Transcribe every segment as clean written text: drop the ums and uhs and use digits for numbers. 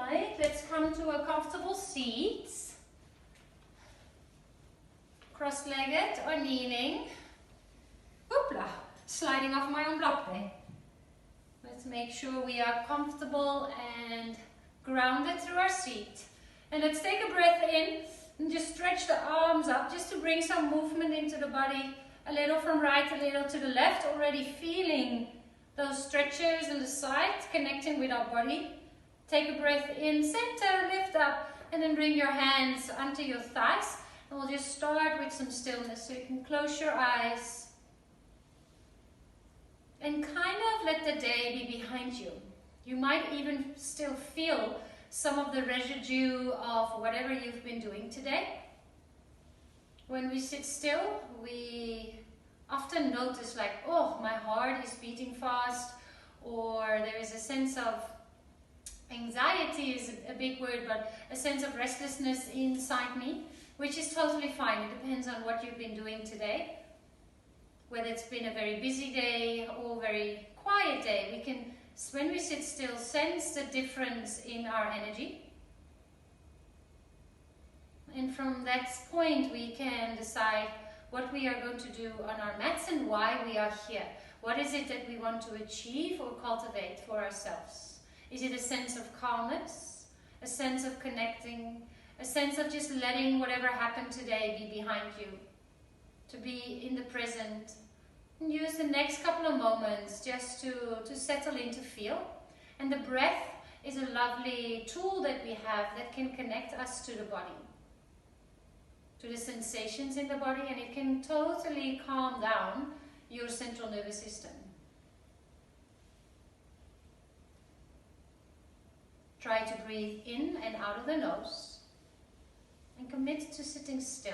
Right, let's come to a comfortable seat. Cross-legged or kneeling. Hoopla, sliding off my own block there. Let's make sure we are comfortable and grounded through our seat. And let's take a breath in and just stretch the arms up just to bring some movement into the body. A little from right, a little to the left, already feeling those stretches in the side, connecting with our body. Take a breath in, center, lift up, and then bring your hands onto your thighs. And we'll just start with some stillness, so you can close your eyes. And kind of let the day be behind you. You might even still feel some of the residue of whatever you've been doing today. When we sit still, we often notice like, oh, my heart is beating fast, or there is a sense of anxiety is a big word, but a sense of restlessness inside me, which is totally fine. It depends on what you've been doing today. Whether it's been a very busy day or very quiet day, we can, when we sit still, sense the difference in our energy. And from that point, we can decide what we are going to do on our mats and why we are here. What is it that we want to achieve or cultivate for ourselves? Is it a sense of calmness, a sense of connecting, a sense of just letting whatever happened today be behind you, to be in the present, and use the next couple of moments just to settle in, to feel. And the breath is a lovely tool that we have that can connect us to the body, to the sensations in the body, and it can totally calm down your central nervous system. Try to breathe in and out of the nose and commit to sitting still.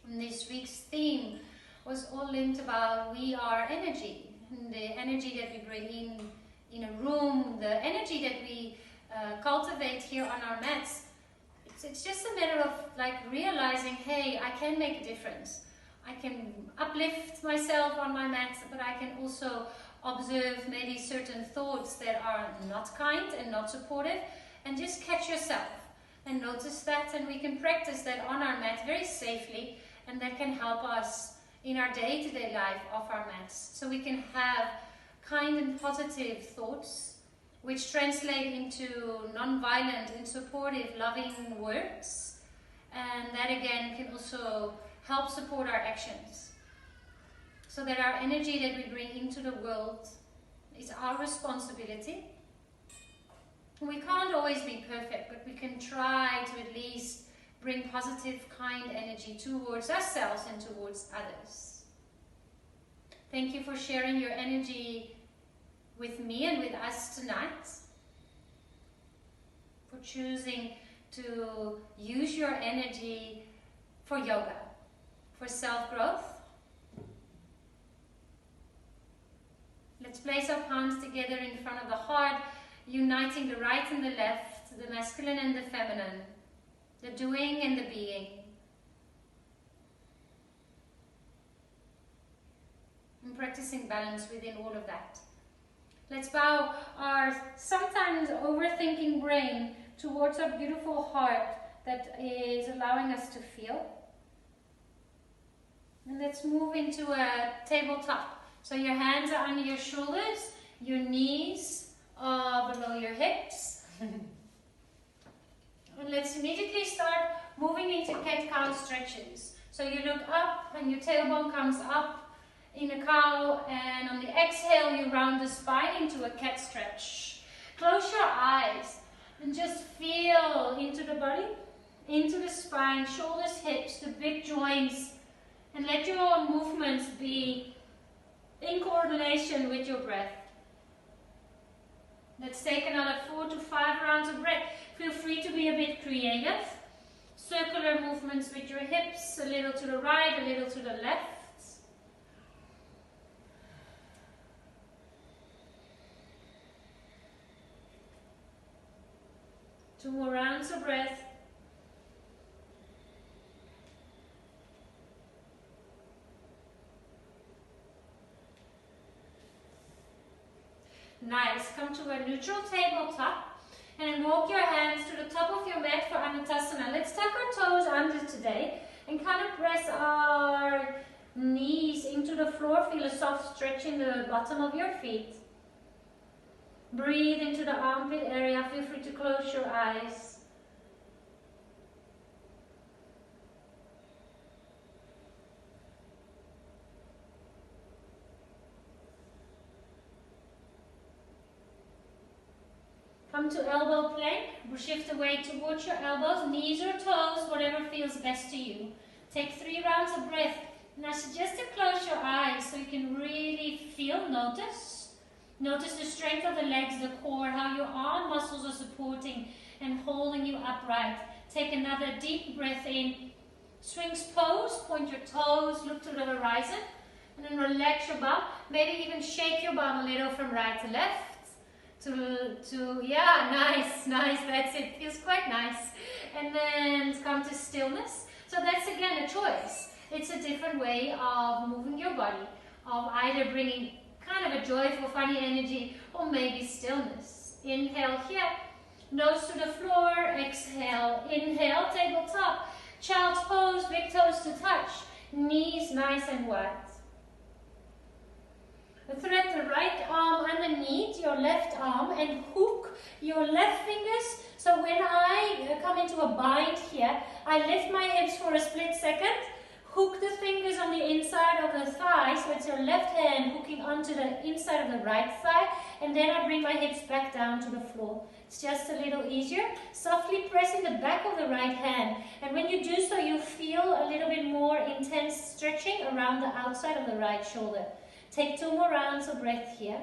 And this week's theme was all linked about we are energy. And the energy that we bring in a room, the energy that we cultivate here on our mats. It's just a matter of like realizing, hey, I can make a difference. I can uplift myself on my mat, but I can also observe maybe certain thoughts that are not kind and not supportive, and just catch yourself and notice that, and we can practice that on our mat very safely, and that can help us in our day-to-day life off our mats. So we can have kind and positive thoughts which translate into non-violent and supportive, loving words. And that again can also help support our actions. So that our energy that we bring into the world is our responsibility. We can't always be perfect, but we can try to at least bring positive, kind energy towards ourselves and towards others. Thank you for sharing your energy with me and with us tonight. For choosing to use your energy for yoga, for self-growth. Let's place our palms together in front of the heart, uniting the right and the left, the masculine and the feminine, the doing and the being. And practicing balance within all of that. Let's bow our sometimes overthinking brain towards our beautiful heart that is allowing us to feel. And let's move into a tabletop. So your hands are under your shoulders, your knees are below your hips. And let's immediately start moving into cat-cow stretches. So you look up and your tailbone comes up in a cow, and on the exhale you round the spine into a cat stretch. Close your eyes and just feel into the body, into the spine, shoulders, hips, the big joints, and let your movements be in coordination with your breath. Let's take another 4 to 5 rounds of breath. Feel free to be a bit creative. Circular movements with your hips, a little to the right, a little to the left. 2 more rounds of breath. Nice. Come to a neutral tabletop and then walk your hands to the top of your mat for Anatasana. Let's tuck our toes under today and kind of press our knees into the floor. Feel a soft stretch in the bottom of your feet. Breathe into the armpit area. Feel free to close your eyes. Come to elbow plank. Shift the weight towards your elbows, knees or toes, whatever feels best to you. Take 3 rounds of breath. And I suggest to close your eyes so you can really feel, notice. Notice the strength of the legs, the core, how your arm muscles are supporting and holding you upright. Take another deep breath in. Swings pose, point your toes, look to the horizon. And then relax your bum. Maybe even shake your bum a little from right to left. Yeah, nice, that's it. Feels quite nice. And then come to stillness. So that's again a choice. It's a different way of moving your body, of either bringing kind of a joyful, funny energy, or maybe stillness. Inhale here, nose to the floor, exhale, inhale, tabletop, child's pose, big toes to touch, knees nice and wide. Thread the right arm underneath your left arm and hook your left fingers. So when I come into a bind here, I lift my hips for a split second, hook the fingers on the inside of the thigh, so it's your left hand hooking onto the inside of the right thigh, and then I bring my hips back down to the floor. It's just a little easier. Softly pressing the back of the right hand, and when you do so, you feel a little bit more intense stretching around the outside of the right shoulder. Take 2 more rounds of breath here.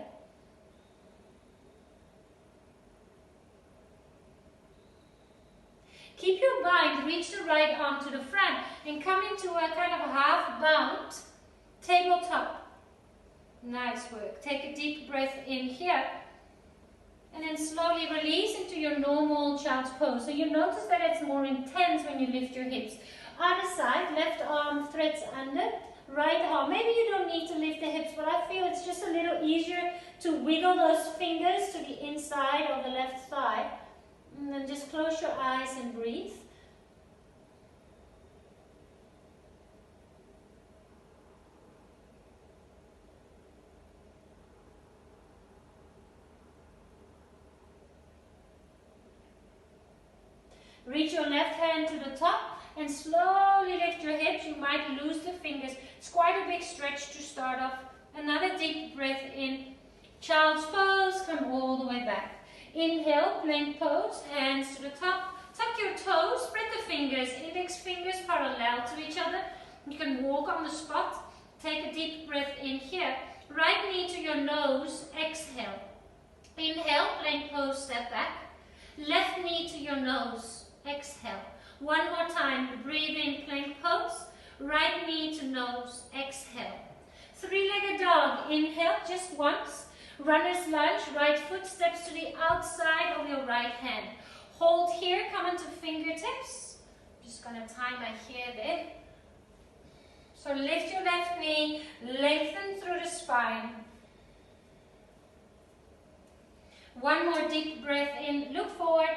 Keep your bind, reach the right arm to the front and come into a kind of half bound tabletop. Nice work. Take a deep breath in here and then slowly release into your normal child's pose. So you notice that it's more intense when you lift your hips. Other side, left arm threads under. Right arm, maybe you don't need to lift the hips, but I feel it's just a little easier to wiggle those fingers to the inside of the left thigh. And then just close your eyes and breathe. Reach your left hand to the top and slowly lift your hips. You might lose the fingers. It's quite a big stretch to start off. Another deep breath in. Child's pose, come all the way back. Inhale, plank pose, hands to the top. Tuck your toes, spread the fingers, index fingers parallel to each other. You can walk on the spot. Take a deep breath in here. Right knee to your nose, exhale. Inhale, plank pose, step back. Left knee to your nose, exhale. One more time, breathe in, plank pose. Right knee to nose, exhale. 3-legged dog, inhale, just once. Runner's lunge, right foot steps to the outside of your right hand. Hold here, come into fingertips. I'm just going to tie my hair there. So lift your left knee, lengthen through the spine. One more deep breath in, look forward.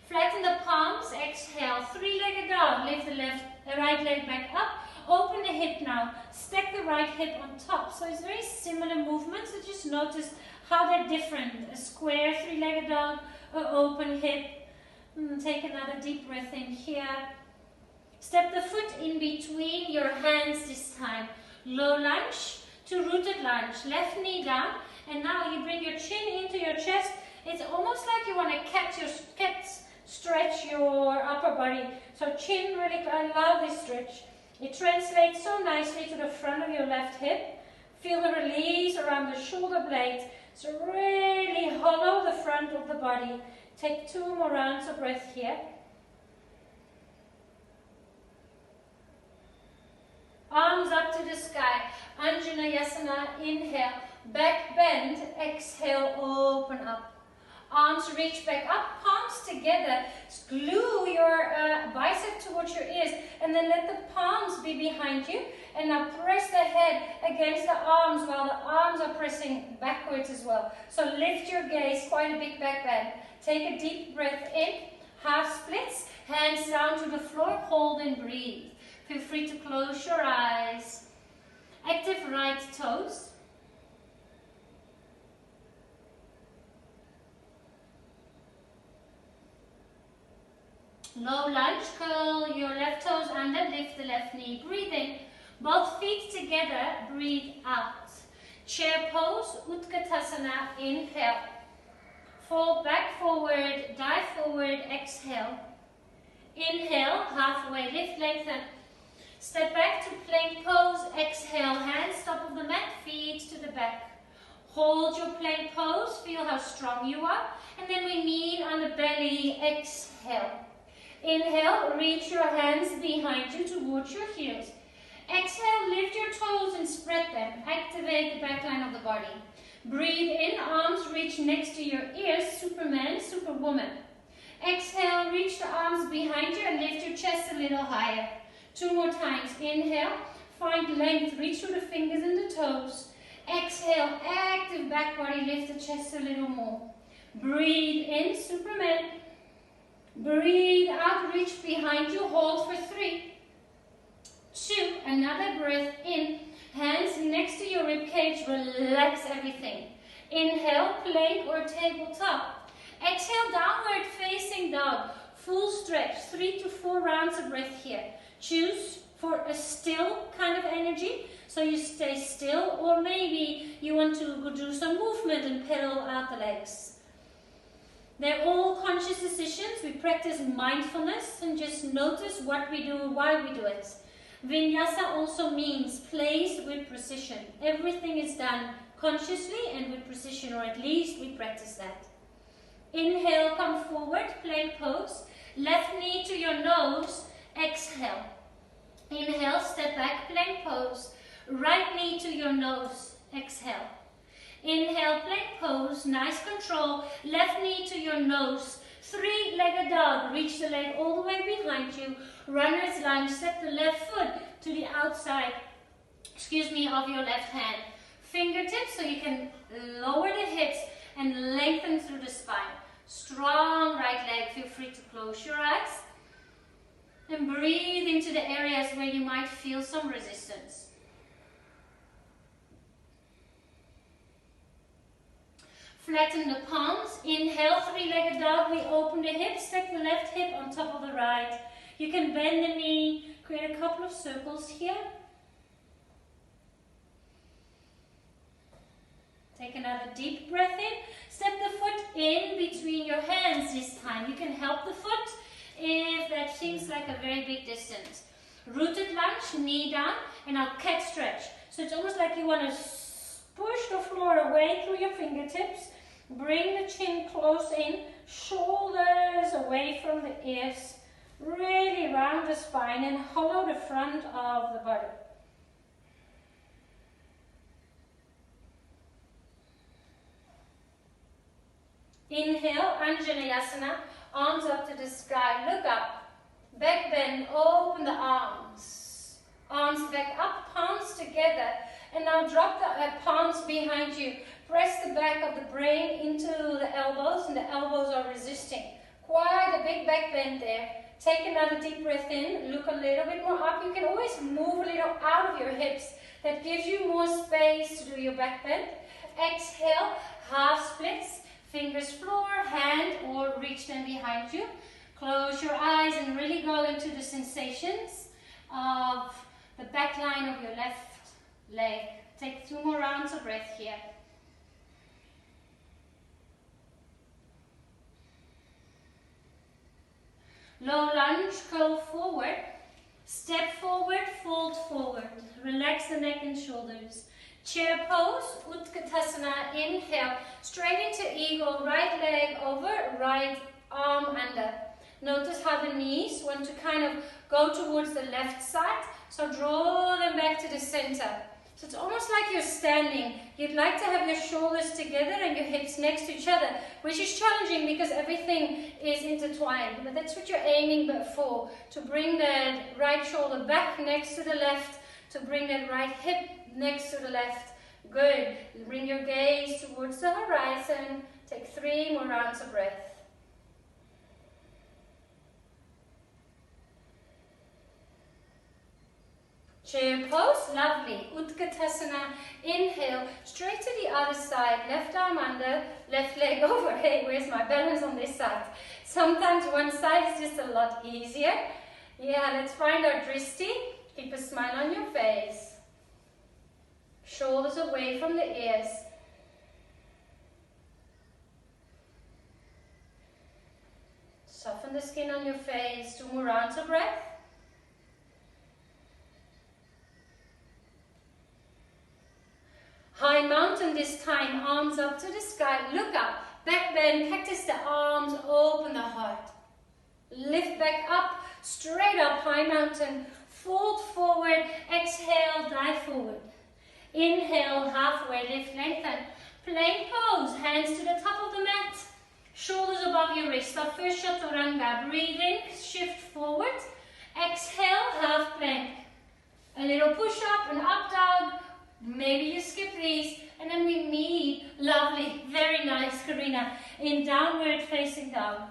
Flatten the palms, exhale. 3-legged dog, lift the right leg back up. Open the hip now. Stack the right hip on top. So it's very similar movements. So just notice how they're different. A square 3-legged dog, an open hip. Take another deep breath in here. Step the foot in between your hands this time. Low lunge to rooted lunge. Left knee down. And now you bring your chin into your chest. It's almost like you want to stretch your upper body. So chin really, I love this stretch. It translates so nicely to the front of your left hip. Feel the release around the shoulder blades. So really hollow the front of the body. Take 2 more rounds of breath here. Arms up to the sky. Anjaneyasana, inhale. Back bend, exhale, open up. Arms reach back up, palms together. Glue your bicep towards your ears, and then let the palms be behind you. And now press the head against the arms while the arms are pressing backwards as well. So lift your gaze, quite a big back bend. Take a deep breath in, half splits, hands down to the floor, hold and breathe. Feel free to close your eyes. Active right toes. Low lunge, curl your left toes under, lift the left knee, breathe in. Both feet together, breathe out. Chair pose, Utkatasana, inhale. Fold back forward, dive forward, exhale. Inhale, halfway, lift, lengthen. Step back to plank pose, exhale, hands top of the mat, feet to the back. Hold your plank pose, feel how strong you are. And then we kneel on the belly, exhale. Inhale, reach your hands behind you towards your heels. Exhale, lift your toes and spread them. Activate the back line of the body. Breathe in, arms reach next to your ears, Superman, Superwoman. Exhale, reach the arms behind you and lift your chest a little higher. 2 more times. Inhale, find length, reach through the fingers and the toes. Exhale, active back body, lift the chest a little more. Breathe in, Superman. Breathe out, reach behind you, hold for 3, 2, another breath in. Hands next to your ribcage, relax everything. Inhale, plank or tabletop. Exhale, downward facing dog. Full stretch, 3 to 4 rounds of breath here. Choose for a still kind of energy, so you stay still, or maybe you want to do some movement and pedal out the legs. They're all conscious decisions. We practice mindfulness and just notice what we do, why we do it. Vinyasa also means place with precision. Everything is done consciously and with precision, or at least we practice that. Inhale, come forward, plank pose. Left knee to your nose, exhale. Inhale, step back, plank pose. Right knee to your nose, exhale. Inhale, plank pose, nice control. Left knee to your nose. 3-legged dog, reach the leg all the way behind you. Runner's lunge, step the left foot to the outside, of your left hand. Fingertips so you can lower the hips and lengthen through the spine. Strong right leg, feel free to close your eyes. And breathe into the areas where you might feel some resistance. Flatten the palms. Inhale, 3-legged dog. We open the hips, stack the left hip on top of the right. You can bend the knee, create a couple of circles here. Take another deep breath in. Step the foot in between your hands this time. You can help the foot if that seems like a very big distance. Rooted lunge, knee down, and now cat stretch. So it's almost like you want to push the floor away through your fingertips. Bring the chin close in, shoulders away from the ears. Really round the spine and hollow the front of the body. Inhale, Anjaneyasana, arms up to the sky, look up. Back bend, open the arms. Arms back up, palms together. And now drop the palms behind you. Press the back of the brain into the elbows, and the elbows are resisting. Quite a big back bend there. Take another deep breath in, look a little bit more up. You can always move a little out of your hips. That gives you more space to do your back bend. Exhale, half splits, fingers floor, hand or reach them behind you. Close your eyes and really go into the sensations of the back line of your left leg. Take 2 more rounds of breath here. Low lunge, curl forward. Step forward, fold forward. Relax the neck and shoulders. Chair pose, Utkatasana, inhale. Straight into eagle, right leg over, right arm under. Notice how the knees want to kind of go towards the left side. So draw them back to the center. So it's almost like you're standing. You'd like to have your shoulders together and your hips next to each other, which is challenging because everything is intertwined. But that's what you're aiming for, to bring that right shoulder back next to the left, to bring that right hip next to the left. Good. Bring your gaze towards the horizon. Take 3 more rounds of breath. Chair pose, lovely. Utkatasana, inhale, straight to the other side, left arm under, left leg over. Hey, where's my balance on this side? Sometimes one side is just a lot easier. Yeah, let's find our dristi. Keep a smile on your face. Shoulders away from the ears. Soften the skin on your face. 2 more rounds of breath. High mountain this time, arms up to the sky, look up, back bend, cactus the arms, open the heart. Lift back up, straight up, high mountain, fold forward, exhale, dive forward. Inhale, halfway lift, lengthen. Plank pose, hands to the top of the mat, shoulders above your wrist. Our first chaturanga, breathe in, shift forward, exhale, half plank. A little push up, an up dog. Maybe you skip these, and then we meet, lovely, very nice, Karina, in downward facing dog.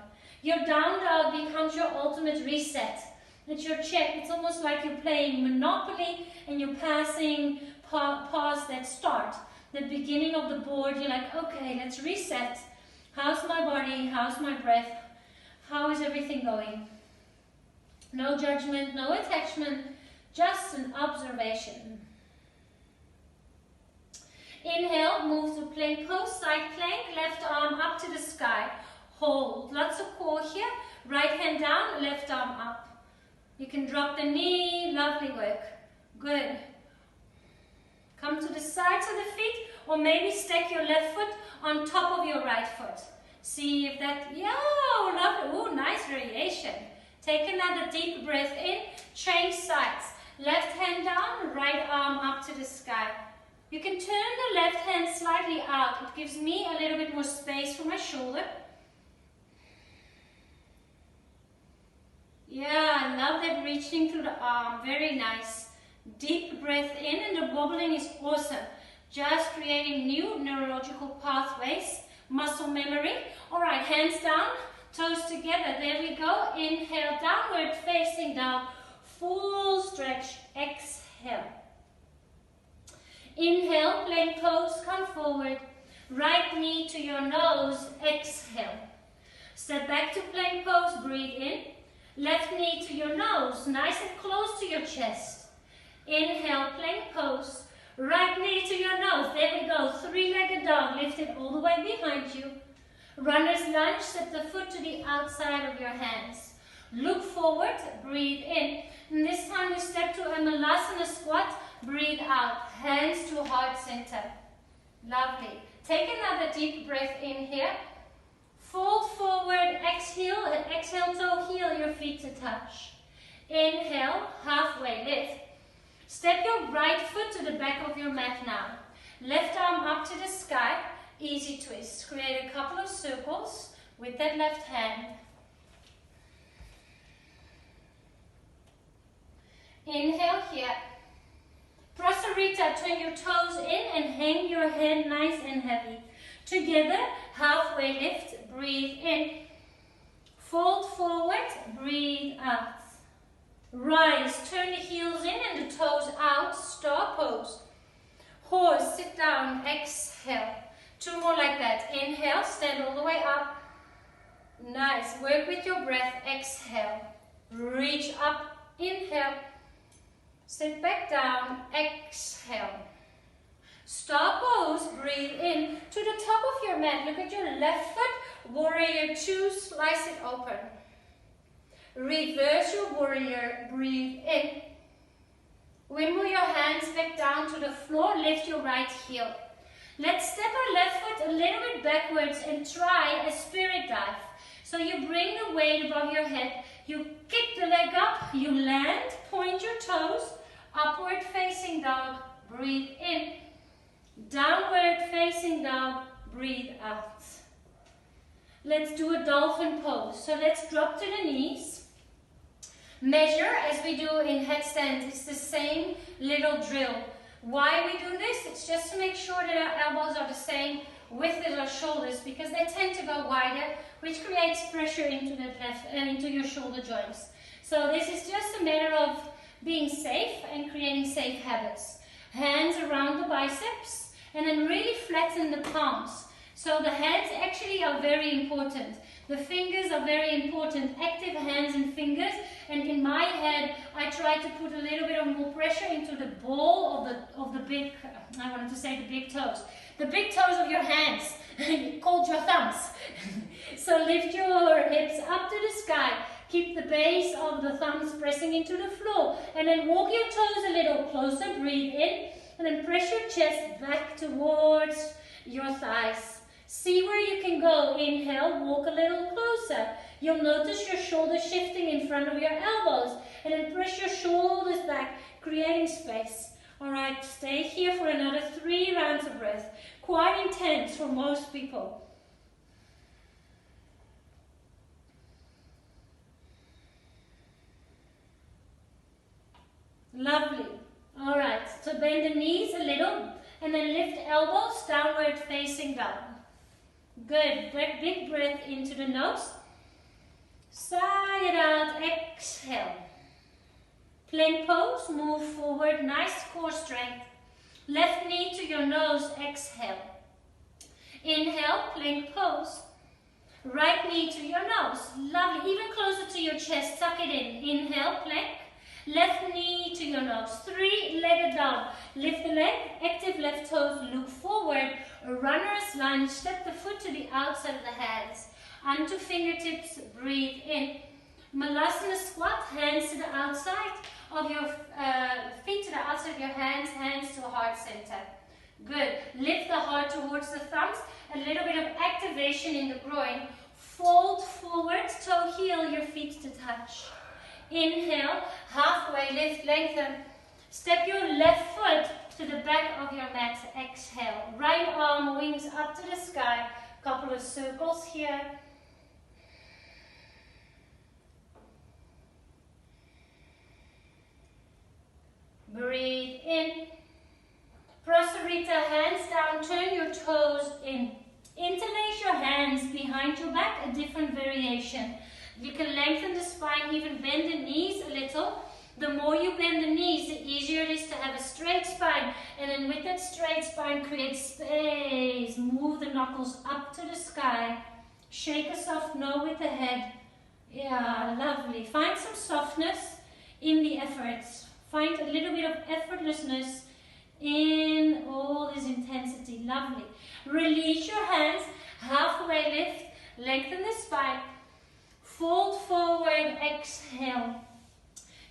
Your down dog becomes your ultimate reset. It's your check. It's almost like you're playing Monopoly and you're passing past that start, the beginning of the board. You're like, okay, let's reset. How's my body? How's my breath? How is everything going? No judgment, no attachment, just an observation. Inhale, move to plank pose, side plank, left arm up to the sky. Hold, lots of core here. Right hand down, left arm up. You can drop the knee, lovely work. Good. Come to the sides of the feet, or maybe stack your left foot on top of your right foot. See if that, yeah, lovely. Oh, nice variation. Take another deep breath in, change sides. Left hand down, right arm up to the sky. You can turn the left hand slightly out. It gives me a little bit more space for my shoulder. Yeah, I love that reaching through the arm. Very nice. Deep breath in, and the wobbling is awesome. Just creating new neurological pathways, muscle memory. All right, hands down, toes together. There we go. Inhale, downward facing dog. Full stretch. Exhale. Inhale, plank pose, come forward. Right knee to your nose, exhale. Step back to plank pose, breathe in. Left knee to your nose, nice and close to your chest. Inhale, plank pose. Right knee to your nose, there we go. 3-legged dog, lift it all the way behind you. Runner's lunge, step the foot to the outside of your hands. Look forward, breathe in. And this time we step to a Malasana squat. Breathe out, hands to heart center. Lovely. Take another deep breath in here. Fold forward, exhale, and exhale toe heel your feet to touch. Inhale, halfway lift. Step your right foot to the back of your mat now. Left arm up to the sky, easy twist. Create a couple of circles with that left hand. Inhale here. Prasarita, turn your toes in and hang your head nice and heavy. Together, halfway lift, breathe in. Fold forward, breathe out. Rise, turn the heels in and the toes out, star pose. Horse, sit down, exhale. 2 more like that. Inhale, stand all the way up. Nice, work with your breath, exhale. Reach up, inhale. Sit back down, exhale. Star pose, breathe in. To the top of your mat, look at your left foot, warrior 2, slice it open. Reverse your warrior, breathe in. We move your hands back down to the floor, lift your right heel. Let's step our left foot a little bit backwards and try a spirit dive. So you bring the weight above your head, you kick the leg up, you land, point your toes, upward facing dog, breathe in. Downward facing dog, breathe out. Let's do a dolphin pose. So let's drop to the knees. Measure as we do in headstand. It's the same little drill. Why we do this? It's just to make sure that our elbows are the same width as our shoulders, because they tend to go wider, which creates pressure into the left and into your shoulder joints. So this is just a matter of being safe and creating safe habits. Hands around the biceps, and then really flatten the palms. So the hands actually are very important. The fingers are very important, active hands and fingers. And in my head, I try to put a little bit of more pressure into the ball of the big, I wanted to say the big toes. The big toes of your hands, called your thumbs. So lift your hips up to the sky. Keep the base of the thumbs pressing into the floor. And then walk your toes a little closer, breathe in. And then press your chest back towards your thighs. See where you can go. Inhale, walk a little closer. You'll notice your shoulders shifting in front of your elbows. And then press your shoulders back, creating space. Alright, stay here for another 3 rounds of breath. Quite intense for most people. Lovely. Alright, so bend the knees a little and then lift elbows downward facing down. Good. Big breath into the nose. Sigh it out. Exhale. Plank pose. Move forward. Nice core strength. Left knee to your nose. Exhale. Inhale. Plank pose. Right knee to your nose. Lovely. Even closer to your chest. Tuck it in. Inhale. Plank. Left knee to your nose. 3-legged down. Lift the leg. Active left toes. Look forward. A runner's lunge. Step the foot to the outside of the hands. Onto fingertips. Breathe in. Malasana squat. Hands to the outside of your feet to the outside of your hands. Hands to heart center. Good. Lift the heart towards the thumbs. A little bit of activation in the groin. Fold forward. Toe heel your feet to touch. Inhale, halfway lift, lengthen. Step your left foot to the back of your mat. Exhale. Right arm, wings up to the sky. Couple of circles here. Breathe in. Prasarita, hands down, turn your toes in. Interlace your hands behind your back, a different variation. You can lengthen the spine, even bend the knees a little. The more you bend the knees, the easier it is to have a straight spine. And then with that straight spine, create space. Move the knuckles up to the sky. Shake a soft no with the head. Yeah, lovely. Find some softness in the efforts. Find a little bit of effortlessness in all this intensity. Lovely. Release your hands. Halfway lift. Lengthen the spine. Fold forward, exhale.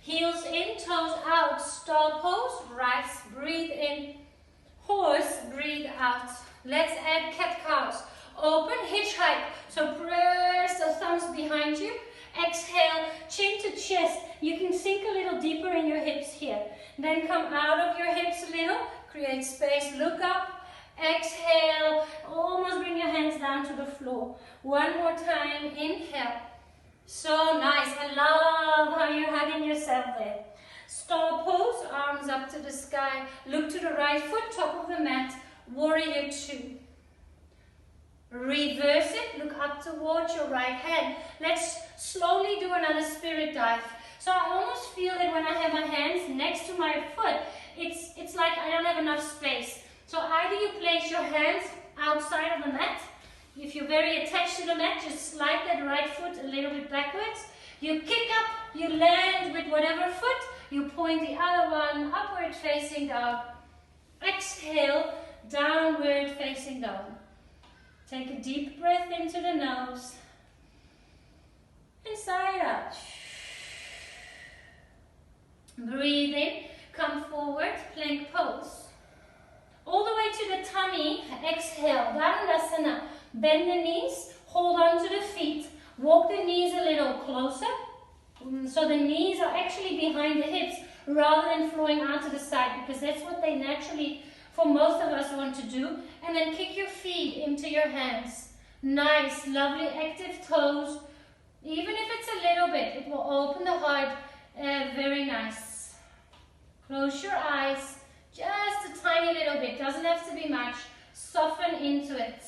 Heels in, toes out. Stall pose, rise, breathe in. Horse, breathe out. Let's add cat-cows. Open, hitchhike. So press the thumbs behind you. Exhale, chin to chest. You can sink a little deeper in your hips here. Then come out of your hips a little. Create space, look up. Exhale, almost bring your hands down to the floor. One more time, inhale. So nice. I love how you're hugging yourself there. Star pose, arms up to the sky. Look to the right foot, top of the mat. Warrior 2. Reverse it. Look up towards your right hand. Let's slowly do another spirit dive. So I almost feel that when I have my hands next to my foot, it's like I don't have enough space. So either you place your hands outside of the mat. If you're very attached to the mat, just slide that right foot a little bit backwards. You kick up, you land with whatever foot, you point the other one upward facing down. Exhale, downward facing down. Take a deep breath into the nose. And sigh out. Breathe in, come forward, plank pose. All the way to the tummy, exhale, Dandasana. Bend the knees, hold on to the feet, walk the knees a little closer. So the knees are actually behind the hips. rather than flowing out to the side, because that's what they naturally, for most of us, want to do. And then kick your feet into your hands. Nice, lovely, active toes. Even if it's a little bit, it will open the heart. Very nice. Close your eyes, just a tiny little bit, doesn't have to be much. Soften into it.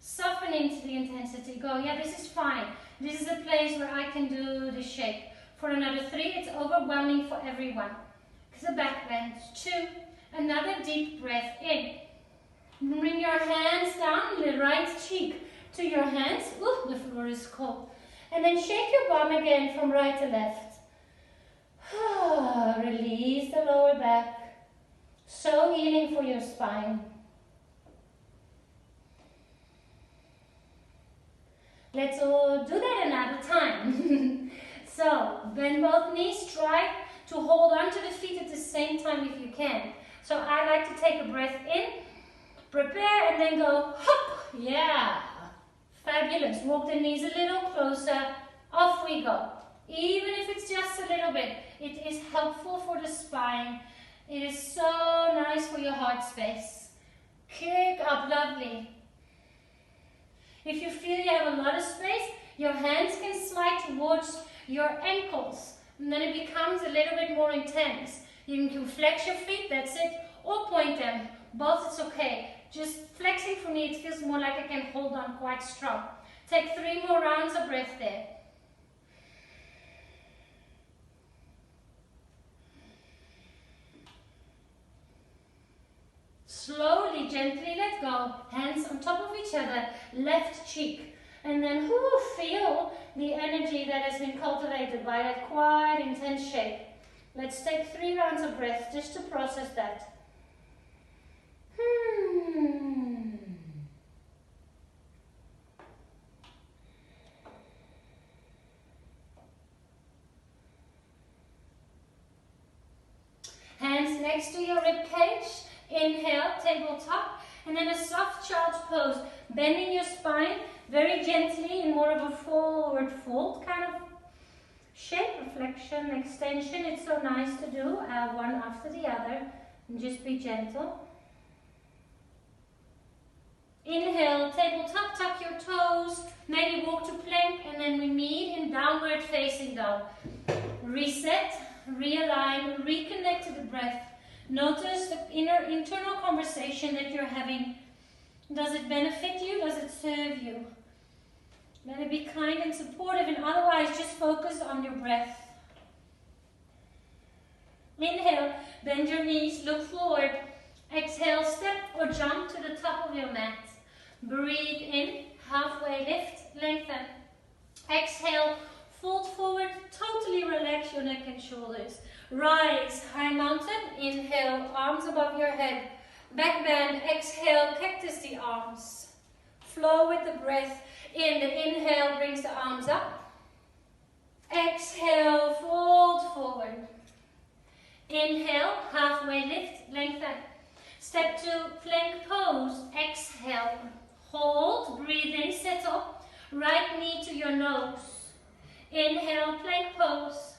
Soften into the intensity. Go, yeah, this is fine. This is a place where I can do the shake. For another 3, it's overwhelming for everyone. It's a back bend. 2, another deep breath in. Bring your hands down, the right cheek to your hands. Ooh, the floor is cold. And then shake your bum again from right to left. Release the lower back. So healing for your spine. Let's all do that another time. So, bend both knees, try to hold on to the feet at the same time if you can. So I like to take a breath in, prepare, and then go, hop, yeah. Fabulous. Walk the knees a little closer, off we go. Even if it's just a little bit, it is helpful for the spine. It is so nice for your heart space. Kick up, lovely. If you feel you have a lot of space, your hands can slide towards your ankles, and then it becomes a little bit more intense. You can flex your feet, that's it, or point them. Both is okay. Just flexing for me, it feels more like I can hold on quite strong. Take 3 more rounds of breath there. Slowly, gently let go. Hands on top of each other, left cheek. And then feel the energy that has been cultivated by that quite intense shake. Let's take 3 rounds of breath just to process that. Hands next to your rib cage. Inhale, tabletop, and then a soft child's pose, bending your spine very gently in more of a forward fold kind of shape, reflection, extension. It's so nice to do one after the other, and just be gentle. Inhale, tabletop, tuck your toes, maybe walk to plank, and then we meet in downward facing dog. Reset, realign, reconnect to the breath. Notice the internal conversation that you're having. Does it benefit you? Does it serve you? Let it be kind and supportive, and otherwise just focus on your breath. Inhale, bend your knees, look forward. Exhale, step or jump to the top of your mat. Breathe in, halfway lift, lengthen. Exhale, fold forward, totally relax your neck and shoulders. Rise, high mountain, inhale, arms above your head. Back bend, exhale, cactus the arms. Flow with the breath. In the inhale brings the arms up. Exhale, fold forward. Inhale, halfway lift, lengthen. Step 2, plank pose. Exhale, hold, breathe in, settle. Right knee to your nose. Inhale, plank pose.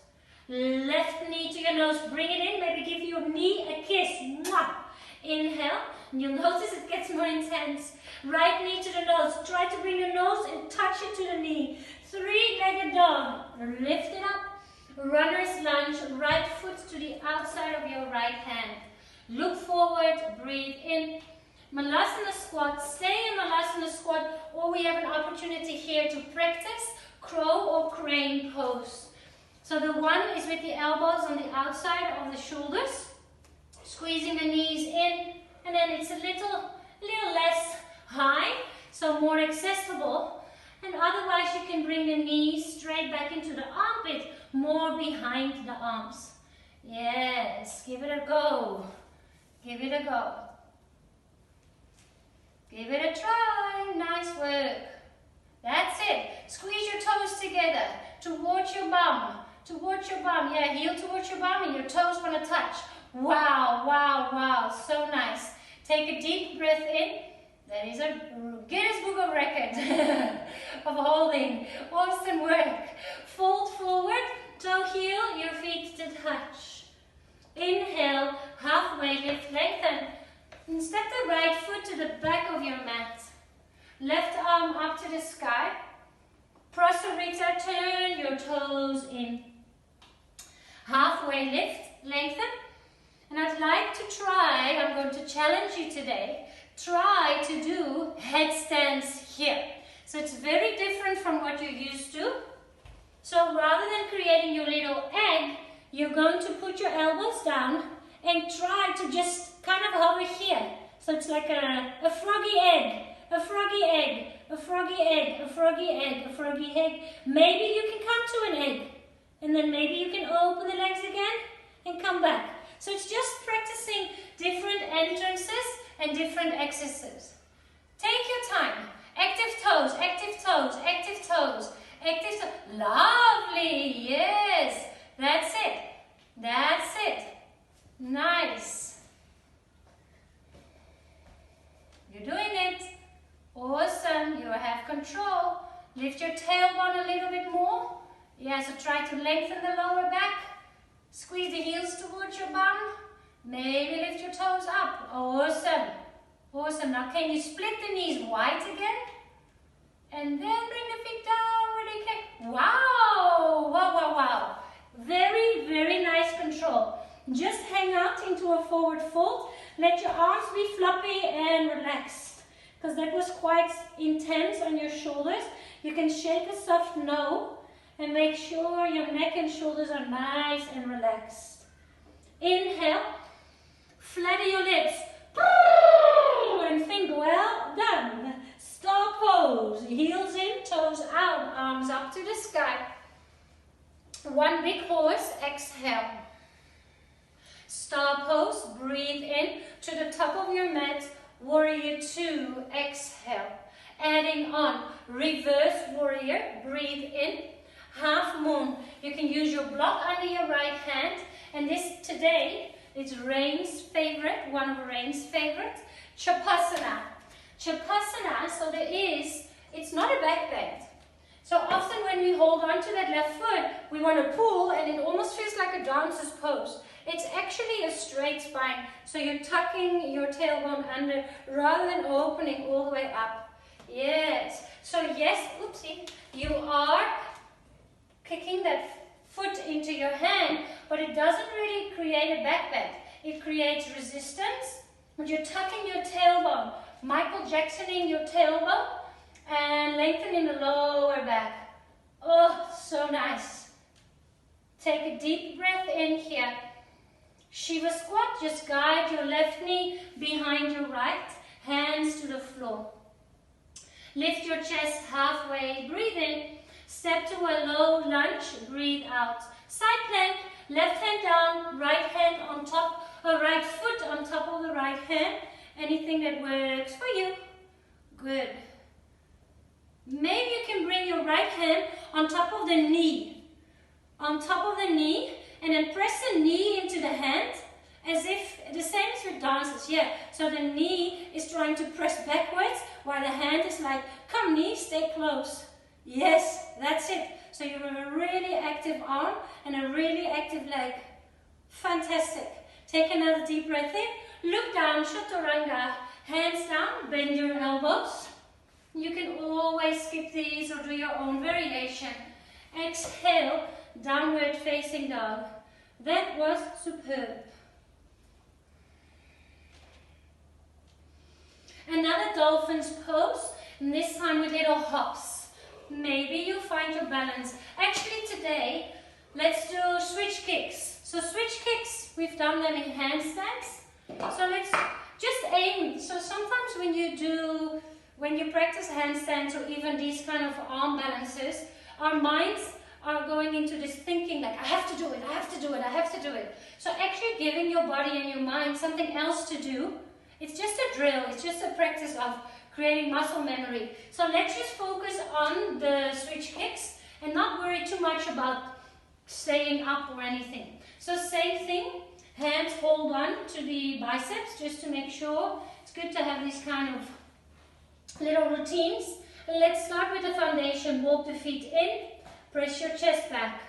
Left knee to your nose, bring it in, maybe give your knee a kiss. Mwah. Inhale, and you'll notice it gets more intense. Right knee to the nose, try to bring the nose and touch it to the knee. 3-legged dog, lift it up. Runner's lunge, right foot to the outside of your right hand. Look forward, breathe in. Malasana squat, stay in Malasana squat, or we have an opportunity here to practice crow or crane pose. So the one is with the elbows on the outside of the shoulders, squeezing the knees in, and then it's a little less high, so more accessible. And otherwise you can bring the knees straight back into the armpit, more behind the arms. Yes, give it a go. Give it a go. Give it a try. Nice work. That's it. Squeeze your toes together towards your bum. Towards your bum. Yeah, heel towards your bum and your toes want to touch. Wow, wow, wow. So nice. Take a deep breath in. That is a Guinness Book of Record of holding. Awesome work. Fold forward. Toe heel, your feet to touch. Inhale, halfway lift, lengthen. And step the right foot to the back of your mat. Left arm up to the sky. Prasarita, turn your toes in. Halfway lift, lengthen. And I'd like to try, I'm going to challenge you today, try to do headstands here. So it's very different from what you're used to. So rather than creating your little egg, you're going to put your elbows down and try to just kind of hover here. So it's like a froggy egg, a froggy egg, a froggy egg, a froggy egg, a froggy egg. Maybe you can come to an egg. And then maybe you can open the legs again and come back. So it's just practicing different entrances and different exercises. Take your time. Active toes, active toes, active toes, active toes. Lovely, yes. That's it. That's it. Nice. You're doing it. Awesome. You have control. Lift your tailbone a little bit more. Yeah, so try to lengthen the lower back. Squeeze the heels towards your bum. Maybe lift your toes up. Awesome. Awesome. Now can you split the knees wide again? And then bring the feet down where they can. Wow. Wow, wow, wow. Very, very nice control. Just hang out into a forward fold. Let your arms be floppy and relaxed. Because that was quite intense on your shoulders. You can shake a soft no. And make sure your neck and shoulders are nice and relaxed. Inhale. Flatter your lips. And think, well done. Star pose. Heels in, toes out, arms up to the sky. One big horse. Exhale. Star pose. Breathe in to the top of your mat. Warrior 2. Exhale. Adding on. Reverse warrior. Breathe in. Half moon. You can use your block under your right hand. And this today is Rain's favorite, one of Rain's favorite, Chapasana. Chapasana, so it's not a back bend. So often when we hold on to that left foot, we want to pull and it almost feels like a dancer's pose. It's actually a straight spine. So you're tucking your tailbone under rather than opening all the way up. Yes. So yes, oopsie, you are kicking that foot into your hand, but it doesn't really create a back bend. It creates resistance, but you're tucking your tailbone, Michael Jacksoning your tailbone, and lengthening the lower back. Oh, so nice. Take a deep breath in here. Shiva squat, just guide your left knee behind your right, hands to the floor. Lift your chest halfway, breathe in. Step to a low lunge, breathe out. Side plank, left hand down, right hand on top, right foot on top of the right hand. Anything that works for you. Good. Maybe you can bring your right hand on top of the knee. On top of the knee, and then press the knee into the hand, as if, the same as with dances, yeah. So the knee is trying to press backwards, while the hand is like, come knee, stay close. Yes, that's it. So you have a really active arm and a really active leg. Fantastic. Take another deep breath in. Look down, Chaturanga. Hands down, bend your elbows. You can always skip these or do your own variation. Exhale, downward facing dog. That was superb. Another dolphin's pose, and this time with little hops. Maybe you find your balance. Actually today, let's do switch kicks. So switch kicks, we've done them in handstands. So let's just aim. So sometimes when you practice handstands or even these kind of arm balances, our minds are going into this thinking like, I have to do it, I have to do it, I have to do it. So actually giving your body and your mind something else to do. It's just a drill, it's just a practice of creating muscle memory. So let's just focus on the switch kicks and not worry too much about staying up or anything. So same thing, hands hold on to the biceps just to make sure. It's good to have these kind of little routines. And let's start with the foundation. Walk the feet in, press your chest back.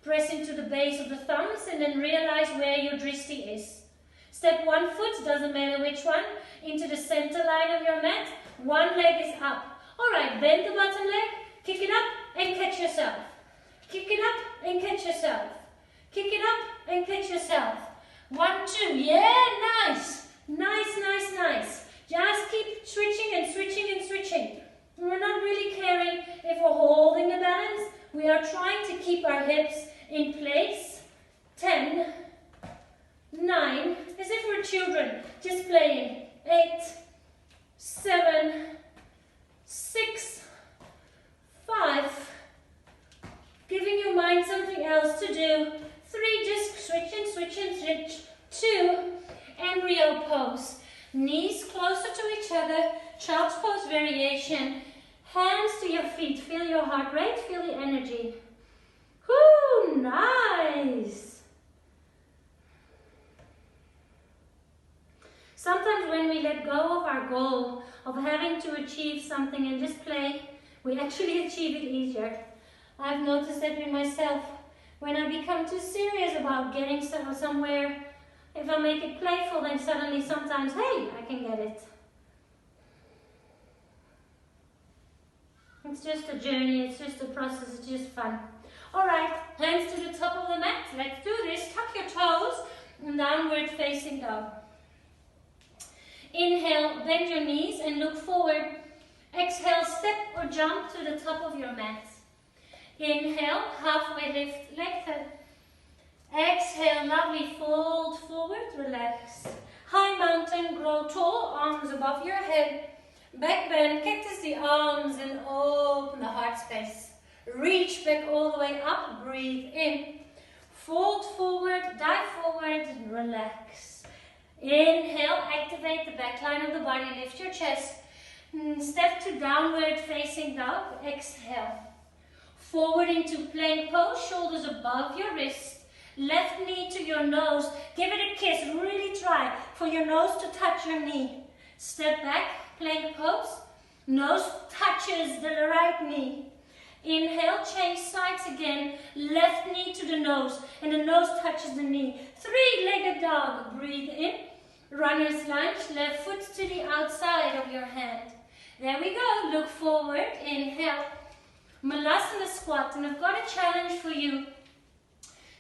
Press into the base of the thumbs and then realize where your drishti is. Step one foot, doesn't matter which one, into the center line of your mat. One leg is up. Alright, bend the bottom leg, kick it up and catch yourself. Kick it up and catch yourself. Kick it up and catch yourself. 1, 2, yeah, nice. Nice, nice, nice. Just keep switching and switching and switching. We're not really caring if we're holding the balance. We are trying to keep our hips in place. 10, 9, as if we're children, just playing. 8, 7, 6, 5, giving your mind something else to do. 3, just switch and switch and switch. 2, embryo pose. Knees closer to each other, child's pose variation. Hands to your feet, feel your heart rate, feel the energy. Whoo, nice. Sometimes when we let go of our goal of having to achieve something and just play, we actually achieve it easier. I've noticed that with myself. When I become too serious about getting somewhere, if I make it playful, then suddenly sometimes, hey, I can get it. It's just a journey, it's just a process, it's just fun. Alright, hands to the top of the mat. Let's do this. Tuck your toes and downward facing dog. Inhale, bend your knees and look forward. Exhale, step or jump to the top of your mat. Inhale, halfway lift, lengthen. Exhale, lovely, fold forward, relax. High mountain, grow tall, arms above your head. Back bend, cactus the arms and open the heart space. Reach back all the way up, breathe in. Fold forward, dive forward, and relax. Inhale, activate the back line of the body, lift your chest. Step to downward facing dog, exhale. Forward into plank pose, shoulders above your wrist. Left knee to your nose, give it a kiss, really try for your nose to touch your knee. Step back, plank pose, nose touches the right knee. Inhale, change sides again, left knee to the nose and the nose touches the knee. Three-legged dog, breathe in. Runner's lunge, left foot to the outside of your hand. There we go, look forward, inhale. Malasana squat, and I've got a challenge for you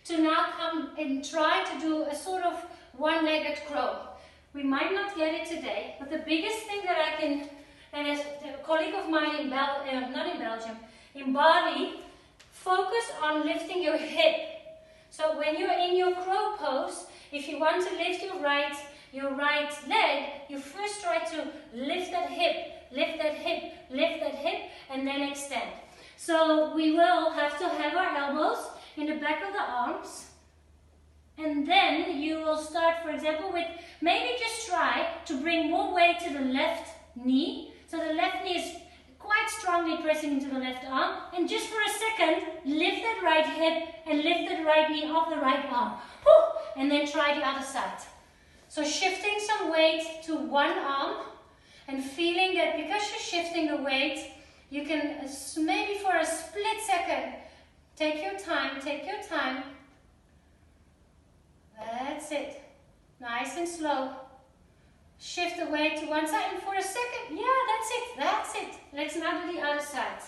to now come and try to do a sort of one-legged crow. We might not get it today, but the biggest thing that I can, and as a colleague of mine in in Bali, focus on lifting your hip. So when you're in your crow pose, if you want to lift your right leg, you first try to lift that hip, lift that hip, lift that hip, and then extend. So we will have to have our elbows in the back of the arms. And then you will start, for example, with maybe just try to bring more weight to the left knee. So the left knee is quite strongly pressing into the left arm. And just for a second, lift that right hip and lift that right knee off the right arm. Whew! And then try the other side. So shifting some weight to one arm and feeling that because you're shifting the weight, you can maybe for a split second, take your time, take your time. That's it. Nice and slow. Shift the weight to one side and for a second, yeah, that's it, that's it. Let's now do the other side.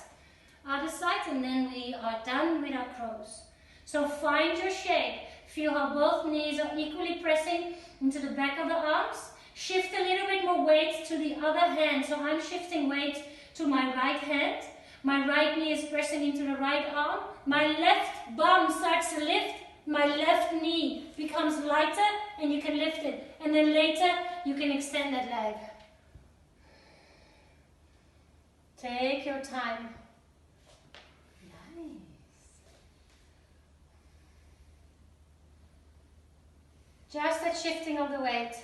Other side, and then we are done with our crows. So find your shape. Feel how both knees are equally pressing into the back of the arms. Shift a little bit more weight to the other hand. So I'm shifting weight to my right hand. My right knee is pressing into the right arm. My left bum starts to lift. My left knee becomes lighter and you can lift it. And then later you can extend that leg. Take your time. Nice. Just that shifting of the weight.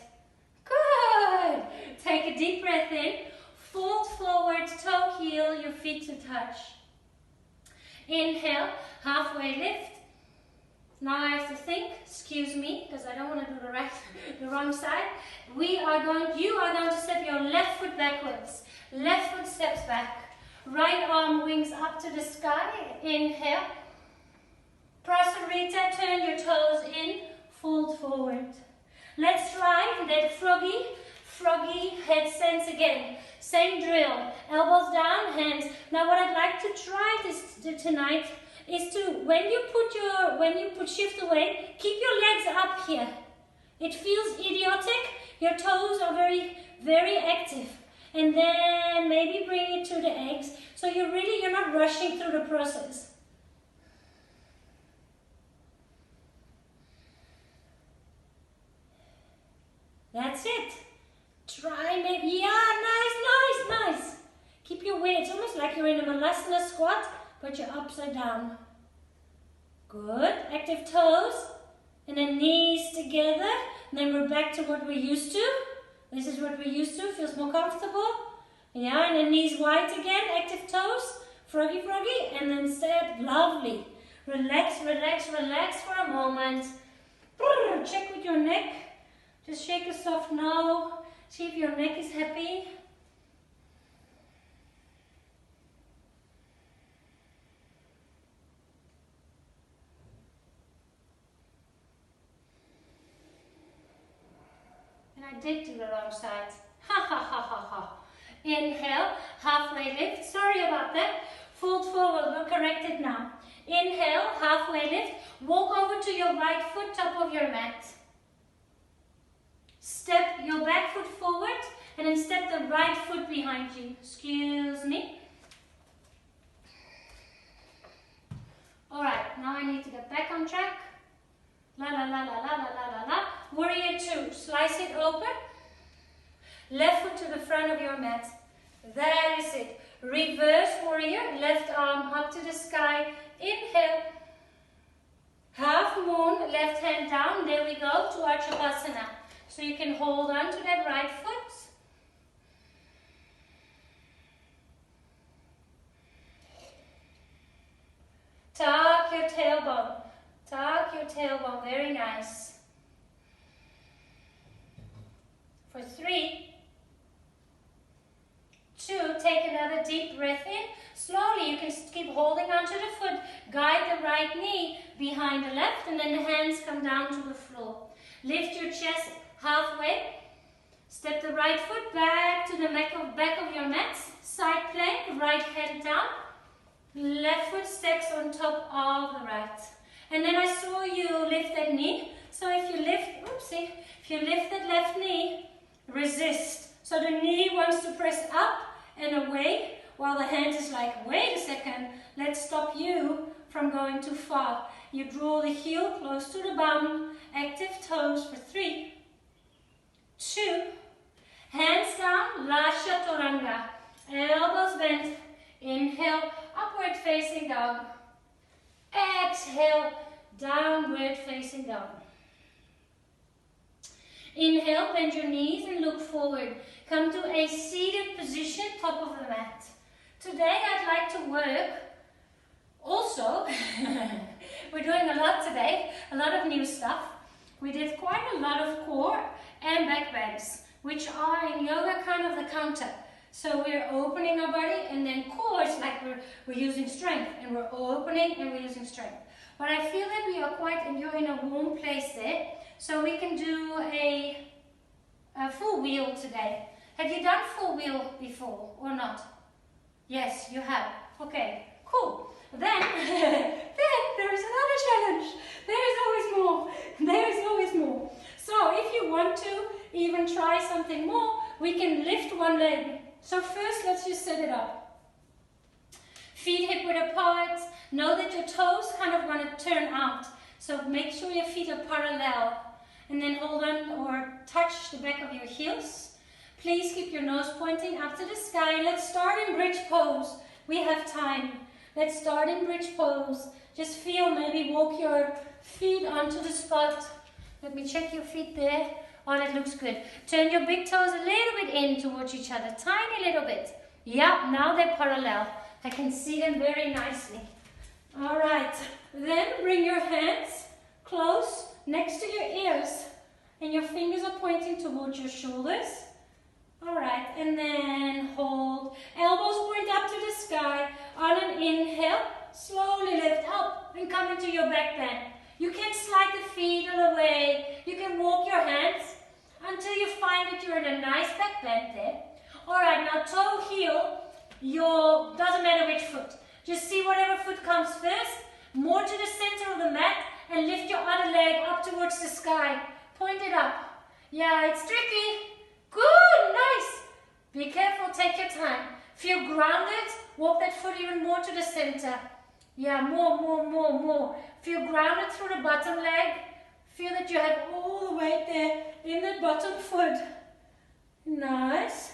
Good. Take a deep breath in. Fold forward, toe heel, your feet to touch. Inhale, halfway lift. Now I have to think, excuse me, because I don't want to do the wrong side. You are going to step your left foot backwards. Left foot steps back. Right arm wings up to the sky. Inhale. Prasarita, turn your toes in, fold forward. Let's try that froggy headstands again. Same drill, elbows down, hands. Now what I'd like to try tonight is to, when you put shift away, keep your legs up here. It feels idiotic, your toes are very, very active. And then maybe bring it to the eggs, so you're not rushing through the process. That's it. Try maybe, yeah, nice. Keep your weight, it's almost like you're in a Malasana squat, but you're upside down. Good, active toes, and then knees together, and then we're back to what we're used to. This is what we're used to, feels more comfortable. Yeah, and then knees wide again, active toes, froggy, and then step, lovely. Relax for a moment. Check with your neck. Just shake a soft no. See if your neck is happy. And I did do the wrong side. Ha. Inhale, halfway lift. Sorry about that. Fold forward, we'll correct it now. Inhale, halfway lift. Walk over to your right foot, top of your mat. Step your back foot forward and then step the right foot behind you. Excuse me. Alright, now I need to get back on track. La. Warrior 2, slice it open. Left foot to the front of your mat. That is it. Reverse warrior, left arm up to the sky. Inhale. Half moon, left hand down. There we go, to Archapasana. So you can hold on to that right foot. Tuck your tailbone. Tuck your tailbone, very nice. For 3, 2, take another deep breath in. Slowly, you can keep holding onto the foot. Guide the right knee behind the left, and then the hands come down to the floor. Lift your chest halfway. Step the right foot back to the back of your mat. Side plank, right hand down. Left foot stacks on top of the right. And then I saw you lift that knee. So if you lift that left knee, resist. So the knee wants to press up and away, while the hand is like, wait a second, let's stop you from going too far. You draw the heel close to the bum, active toes for 3, 2, hands down, La Chaturanga, elbows bent, inhale, upward facing dog, exhale, downward facing dog. Inhale, bend your knees and look forward. Come to a seated position, top of the mat. Today I'd like to work also, we're doing a lot today, a lot of new stuff. We did quite a lot of core and back bends, which are in yoga kind of the counter. So we're opening our body, and then core is like we're using strength, and we're opening and we're using strength. But I feel that we are you're in a warm place there, so we can do a full wheel today. Have you done full wheel before or not? Yes, you have. Okay, cool. Then there is another challenge. There is always more. There is always more. So if you want to even try something more, we can lift one leg. So first, let's just set it up. Feet hip width apart. Know that your toes kind of want to turn out. So make sure your feet are parallel. And then hold on or touch the back of your heels. Please keep your nose pointing up to the sky. Let's start in bridge pose. We have time. Let's start in bridge pose. Just feel, maybe walk your feet onto the spot. Let me check your feet there. Oh, that looks good. Turn your big toes a little bit in towards each other. Tiny little bit. Yeah, now they're parallel. I can see them very nicely. All right. Then bring your hands close next to your ears. And your fingers are pointing towards your shoulders. All right. And then hold. Elbows point up to the sky. On an inhale, slowly lift up and come into your back Alright, now toe, heel, doesn't matter which foot. Just see whatever foot comes first, more to the center of the mat, and lift your other leg up towards the sky. Point it up. Yeah, it's tricky. Good, nice. Be careful, take your time. Feel grounded, walk that foot even more to the center. Yeah, more. Feel grounded through the bottom leg. Feel that you have all the weight there in the bottom foot. Nice.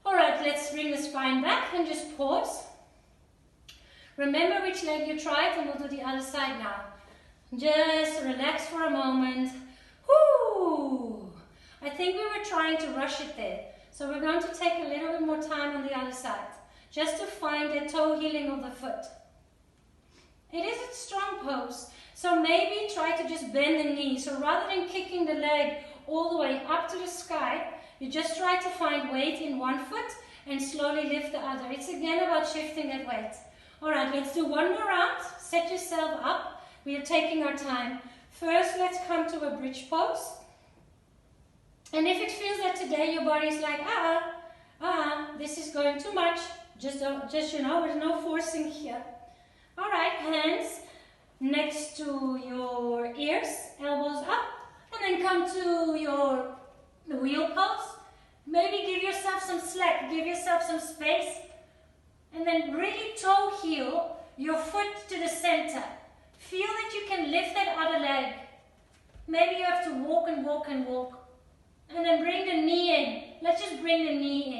Alright, let's bring the spine back and just pause. Remember which leg you tried and we'll do the other side now. Just relax for a moment. Whoo! I think we were trying to rush it there. So we're going to take a little bit more time on the other side. Just to find the toe healing of the foot. It is a strong pose. So maybe try to just bend the knee. So rather than kicking the leg all the way up to the sky, you just try to find weight in one foot and slowly lift the other. It's again about shifting that weight. Alright, let's do one more round. Set yourself up. We are taking our time. First, let's come to a bridge pose. And if it feels that today your body's like, this is going too much, just you know, there's no forcing here. Alright, hands next to your ears, elbows up, and then come to the wheel pose. Maybe give yourself some slack, give yourself some space, and then really toe heel your foot to the center. Feel that you can lift that other leg. Maybe you have to walk and walk and walk. And then bring the knee in. Let's just bring the knee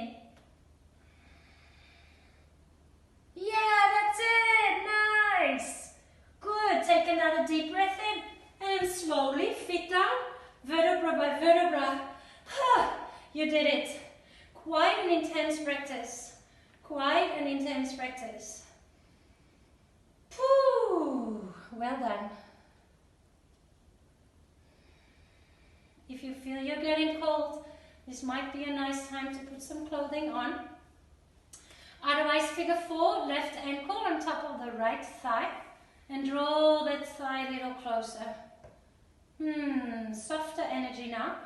in. Yeah, that's it. Nice. Good. Take another deep breath in. And then slowly, feet down, vertebra by vertebra. You did it. Quite an intense practice. Quite an intense practice. Whew. Well done. If you feel you're getting cold, this might be a nice time to put some clothing on. Otherwise, figure 4, left ankle on top of the right thigh, and draw that thigh a little closer. Softer energy now.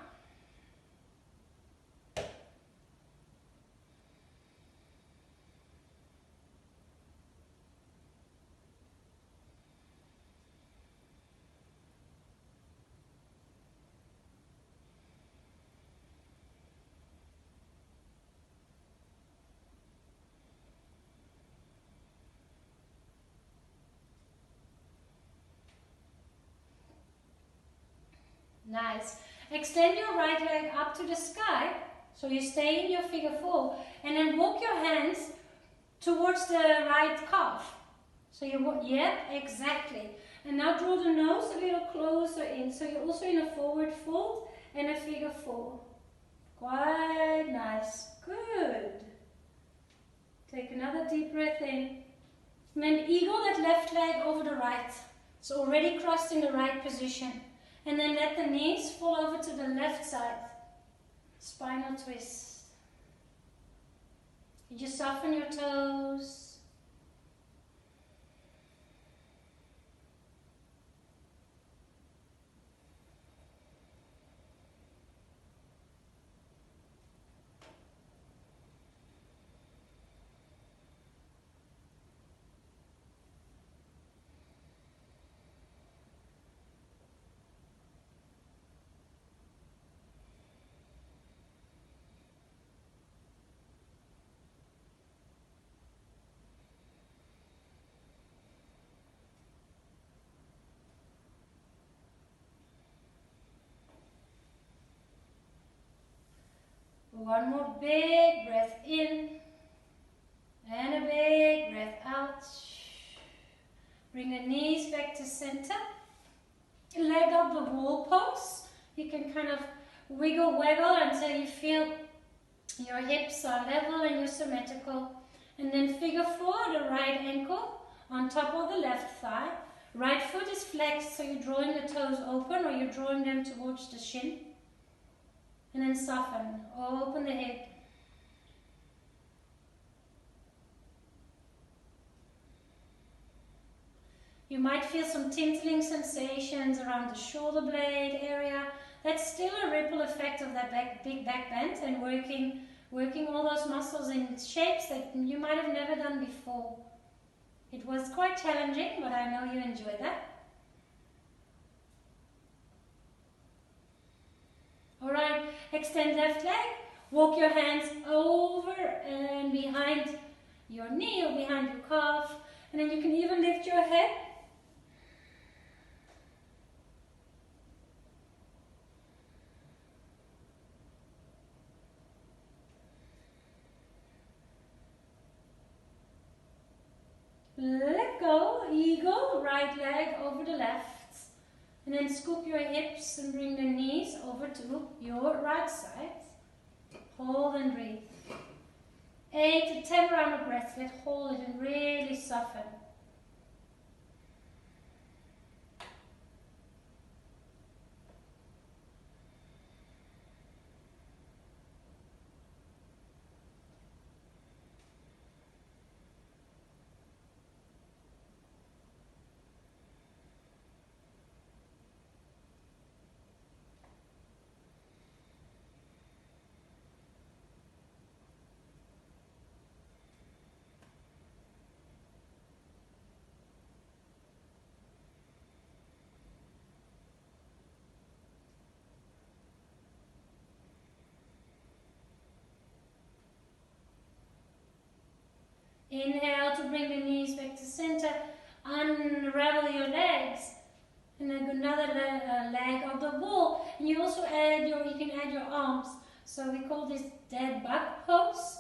Nice. Extend your right leg up to the sky, so you stay in your figure 4, and then walk your hands towards the right calf. So you walk, yeah, exactly. And now draw the nose a little closer in, so you're also in a forward fold and a figure 4. Quite nice. Good. Take another deep breath in. And then eagle that left leg over the right. It's already crossed in the right position. And then let the knees fall over to the left side. Spinal twist. You just soften your toes. One more big breath in and a big breath out. Bring the knees back to center. Leg up the wall pose. You can kind of wiggle, waggle until you feel your hips are level and you're symmetrical. And then figure 4, the right ankle on top of the left thigh. Right foot is flexed, so you're drawing the toes open or you're drawing them towards the shin. And then soften, open the hip. You might feel some tingling sensations around the shoulder blade area. That's still a ripple effect of that big back bend and working working all those muscles in shapes that you might have never done before. It was quite challenging, but I know you enjoyed that. Alright, extend left leg, walk your hands over and behind your knee or behind your calf, and then you can even lift your head. Let go, eagle, right leg over the left. And then scoop your hips and bring the knees over to your right side. Hold and breathe. 8 to 10 round of breaths. Let's hold it and really soften. Inhale to bring the knees back to center. Unravel your legs. And then another leg of the ball. And you also you can add your arms. So we call this dead bug pose.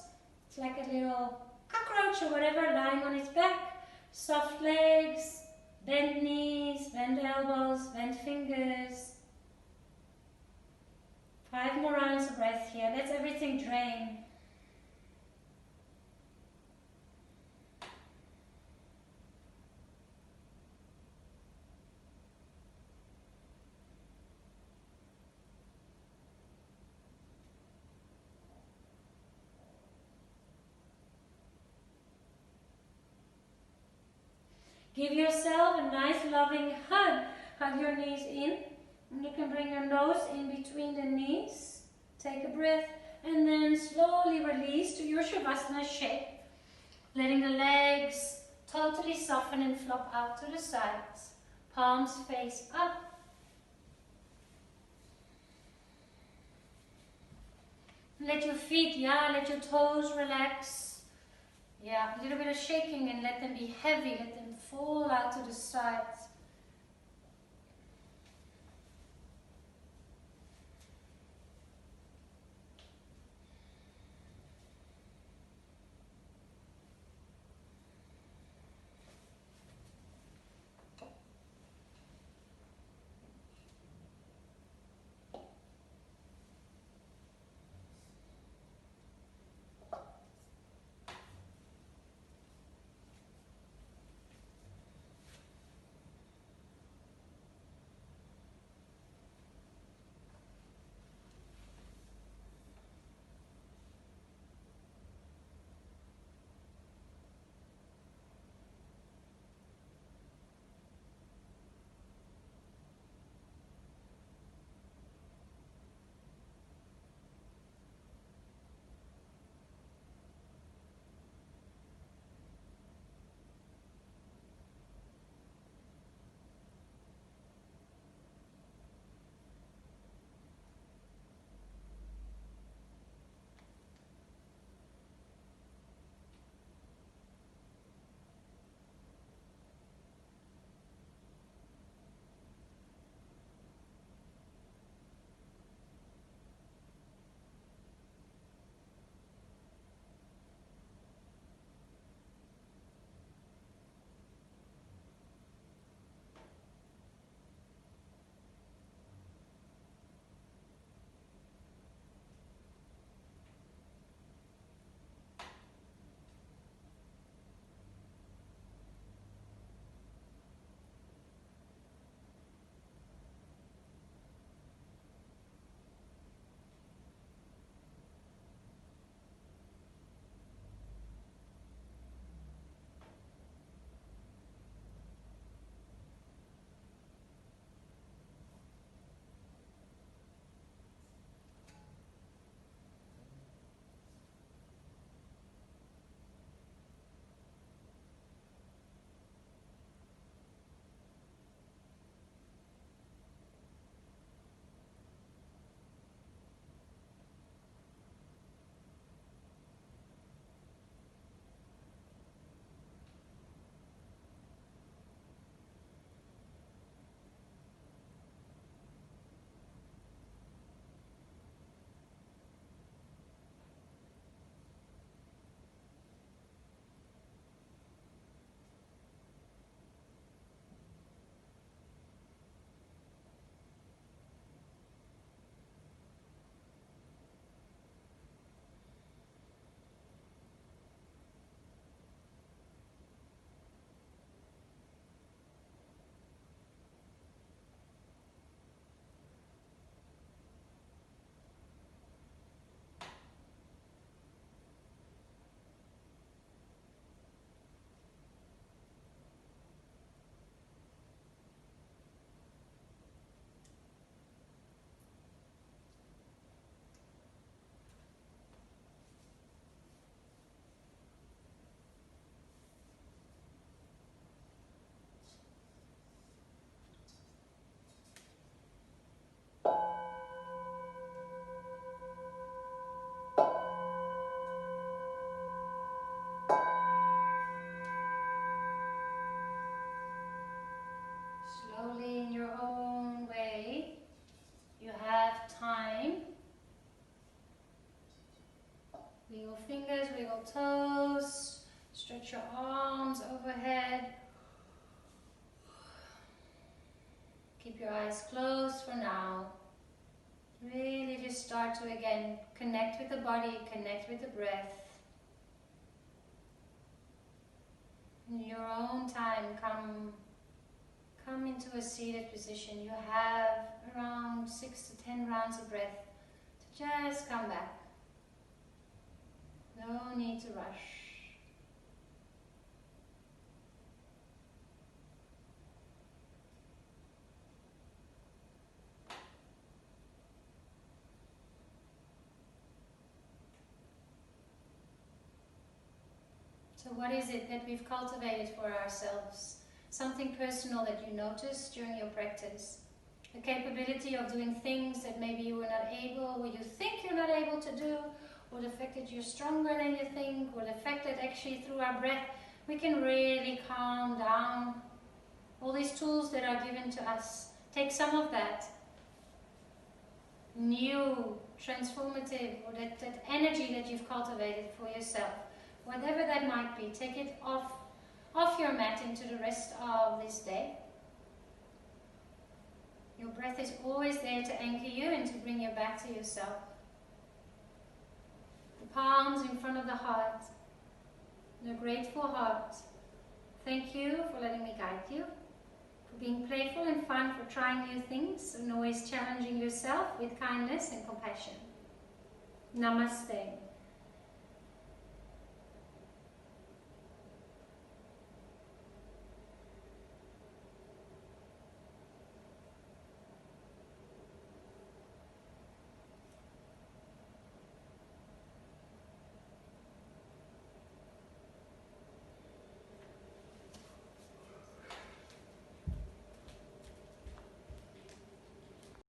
It's like a little cockroach or whatever lying on its back. Soft legs, bend knees, bend elbows, bend fingers. 5 more rounds of breath here. Let's everything drain. Give yourself a nice loving hug. Hug your knees in. And you can bring your nose in between the knees. Take a breath and then slowly release to your Shavasana shape. Letting the legs totally soften and flop out to the sides. Palms face up. Let your feet, let your toes relax. A little bit of shaking and let them be heavy. Let them fall out to the sides. Wiggle fingers, wiggle toes, stretch your arms overhead. Keep your eyes closed for now. Really just start to again connect with the body, connect with the breath. In your own time, come into a seated position. You have around 6 to 10 rounds of breath to just come back. No need to rush. So what is it that we've cultivated for ourselves? Something personal that you noticed during your practice. The capability of doing things that maybe you were not able, or you think you're not able to do, or the fact that you're stronger than you think, or the fact that actually through our breath we can really calm down. All these tools that are given to us. Take some of that new, transformative, or that energy that you've cultivated for yourself. Whatever that might be, take it off your mat into the rest of this day. Your breath is always there to anchor you and to bring you back to yourself. The palms in front of the heart, the grateful heart. Thank you for letting me guide you, for being playful and fun, for trying new things and always challenging yourself with kindness and compassion. Namaste.